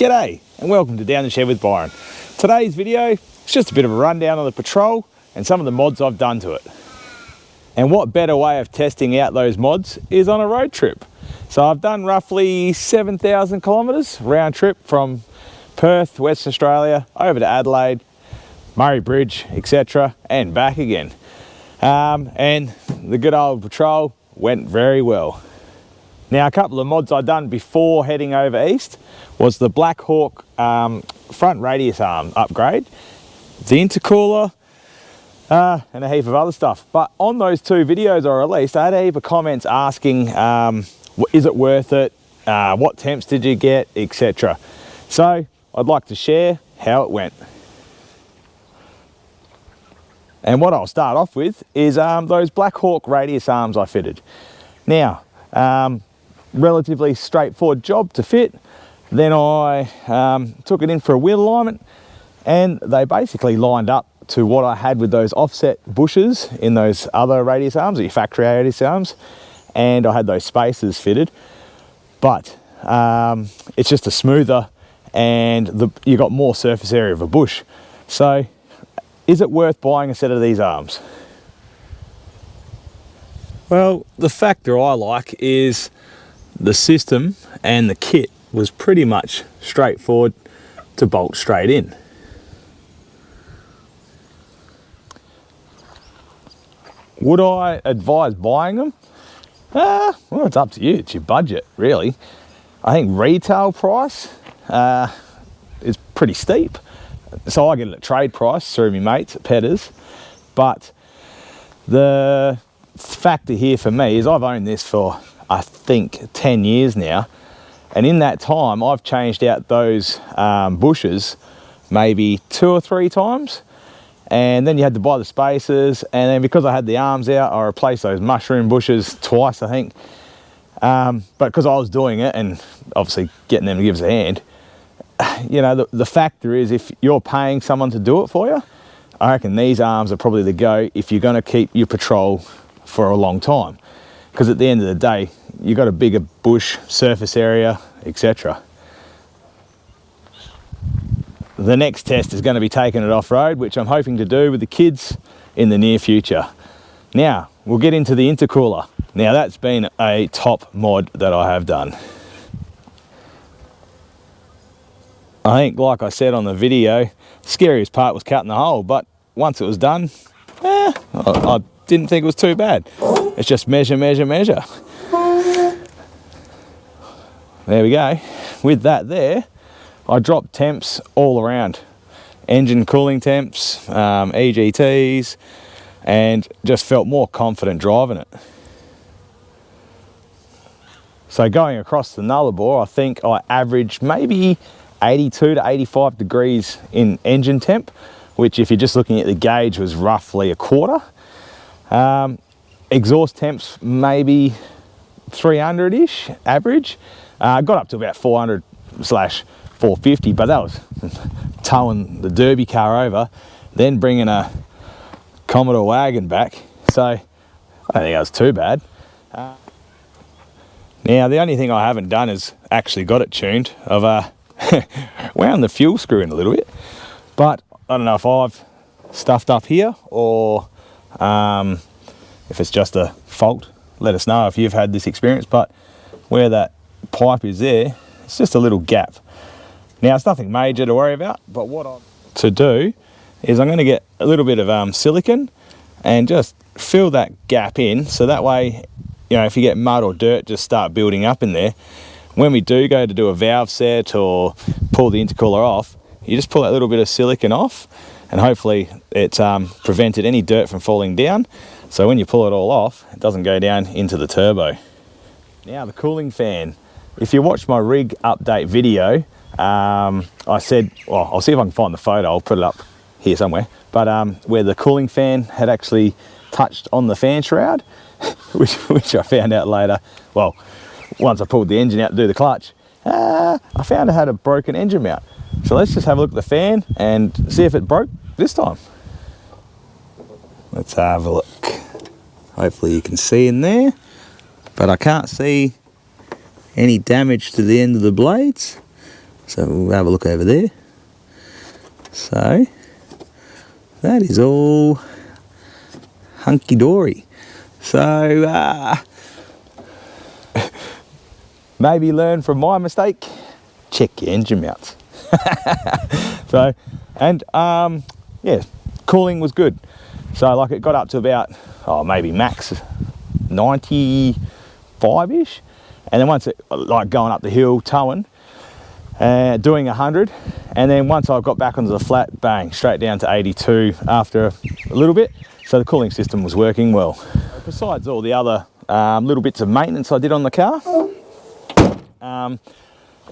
G'day and welcome to Down the Shed with Byron. Today's video is just a bit of a rundown on the Patrol and some of the mods I've done to it. And what better way of testing out those mods is on a road trip. So I've done roughly 7,000 kilometres round trip from Perth, Western Australia, over to Adelaide, Murray Bridge, etc. and back again. And the good old Patrol went very well. Now, a couple of mods I'd done before heading over east was the Blackhawk front radius arm upgrade, the intercooler, and a heap of other stuff. But on those two videos I released, I had a heap of comments asking, is it worth it? What temps did you get, etc. So I'd like to share how it went. And what I'll start off with is those Blackhawk radius arms I fitted. Now, relatively straightforward job to fit. Then I took it in for a wheel alignment and they basically lined up to what I had with those offset bushes in those other radius arms, or your factory radius arms, and I had those spacers fitted. But it's just a smoother and you got more surface area of a bush. So is it worth buying a set of these arms? Well, the factor I like is the system and the kit was pretty much straightforward to bolt straight in. Would I advise buying them? Well, it's up to you. It's your budget, really. I think retail price is pretty steep. So I get it at trade price through my mates at Petters. But the factor here for me is I've owned this for, I think, 10 years now. And in that time, I've changed out those bushes maybe 2 or 3 times. And then you had to buy the spacers. And then because I had the arms out, I replaced those mushroom bushes twice, I think. But because I was doing it and obviously getting them to give us a hand, you know, the factor is if you're paying someone to do it for you, I reckon these arms are probably the go if you're going to keep your Patrol for a long time. Because at the end of the day, you've got a bigger bush, surface area, etc. The next test is going to be taking it off-road, which I'm hoping to do with the kids in the near future. Now, we'll get into the intercooler. Now, that's been a top mod that I have done. I think, like I said on the video, the scariest part was cutting the hole, but once it was done, I didn't think it was too bad. It's just measure, measure, measure. There we go. With that there, I dropped temps all around. Engine cooling temps, EGTs, and just felt more confident driving it. So going across the Nullarbor, I think I averaged maybe 82 to 85 degrees in engine temp, which if you're just looking at the gauge was roughly a quarter. Exhaust temps maybe 300-ish average. Got up to about 400/450, but that was towing the Derby car over, then bringing a Commodore wagon back. So I don't think that was too bad. Now the only thing I haven't done is actually got it tuned. I've wound the fuel screw in a little bit, but I don't know if I've stuffed up here or if it's just a fault. Let us know if you've had this experience, but where that pipe is there, it's just a little gap. Now it's nothing major to worry about, but what I'm to do is I'm going to get a little bit of silicone and just fill that gap in, so that way, you know, if you get mud or dirt just start building up in there, when we do go to do a valve set or pull the intercooler off, you just pull that little bit of silicone off and hopefully it's prevented any dirt from falling down. So when you pull it all off, it doesn't go down into the turbo. Now the cooling fan. If you watch my rig update video, I said, well, I'll see if I can find the photo, I'll put it up here somewhere, but where the cooling fan had actually touched on the fan shroud, which I found out later, well, once I pulled the engine out to do the clutch, I found it had a broken engine mount. So let's just have a look at the fan and see if it broke this time. Let's have a look. Hopefully you can see in there, but I can't see any damage to the end of the blades. So we'll have a look over there. So that is all hunky-dory. So maybe learn from my mistake, check your engine mounts. So, and yeah, cooling was good. So like it got up to about, maybe max 95-ish. And then once it, like going up the hill, towing, doing 100. And then once I got back onto the flat, bang, straight down to 82 after a little bit. So the cooling system was working well. Besides all the other little bits of maintenance I did on the car,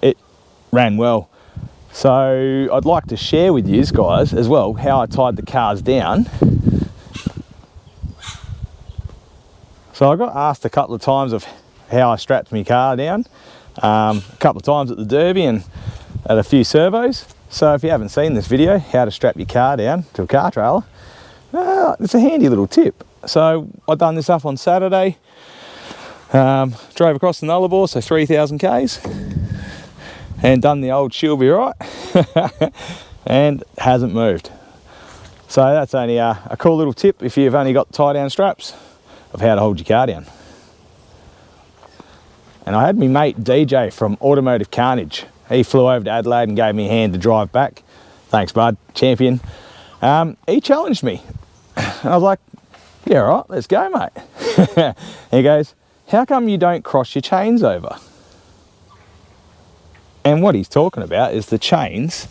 it ran well. So I'd like to share with you guys as well how I tied the cars down. So I got asked a couple of times of how I strapped my car down, a couple of times at the Derby and at a few servos. So if you haven't seen this video, how to strap your car down to a car trailer, it's a handy little tip. So I done this up on Saturday, drove across the Nullarbor, so 3,000 Ks, and done the old she'll be right, and hasn't moved. So that's only a cool little tip if you've only got tie down straps of how to hold your car down. And I had my mate DJ from Automotive Carnage. He flew over to Adelaide and gave me a hand to drive back. Thanks, bud, champion. He challenged me. And I was like, yeah, all right, let's go, mate. He goes, how come you don't cross your chains over? And what he's talking about is the chains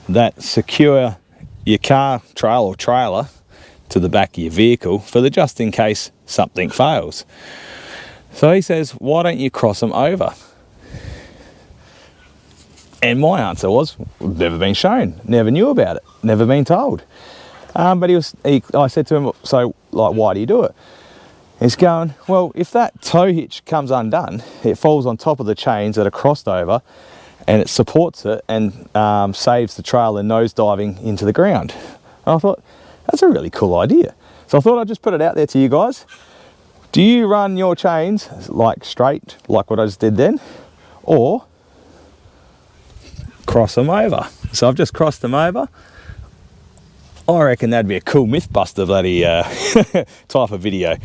that secure your car trail or trailer to the back of your vehicle for the just in case something fails. So he says, why don't you cross them over? And my answer was, never been shown, never knew about it, never been told. But I said to him, so like, why do you do it? He's going, well, if that tow hitch comes undone, it falls on top of the chains that are crossed over and it supports it and saves the trailer nose diving into the ground. And I thought, that's a really cool idea. So I thought I'd just put it out there to you guys. Do you run your chains like straight, like what I just did then, or cross them over? So I've just crossed them over. I reckon that'd be a cool mythbuster bloody type of video.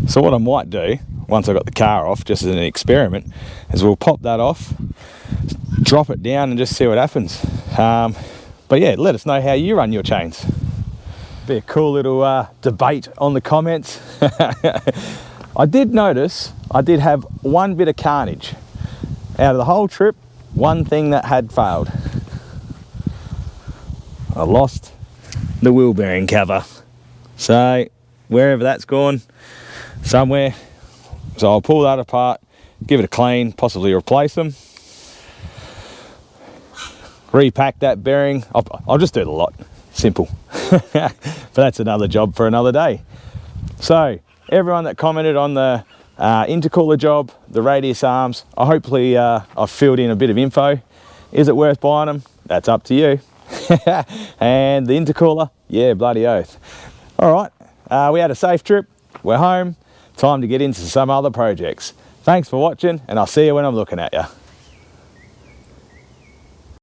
So what I might do, once I got the car off, just as an experiment, is we'll pop that off, drop it down and just see what happens. But yeah, let us know how you run your chains. Be a cool little debate on the comments. I did notice I did have one bit of carnage. Out of the whole trip, one thing that had failed. I lost the wheel bearing cover. So wherever that's gone, somewhere. So I'll pull that apart, give it a clean, possibly replace them. Repack that bearing. I'll just do the lot. Simple. But that's another job for another day. So everyone that commented on the intercooler job, the radius arms, hopefully I've filled in a bit of info. Is it worth buying them? That's up to you. And the intercooler, yeah, bloody oath. All right, we had a safe trip. We're home. Time to get into some other projects. Thanks for watching, and I'll see you when I'm looking at you.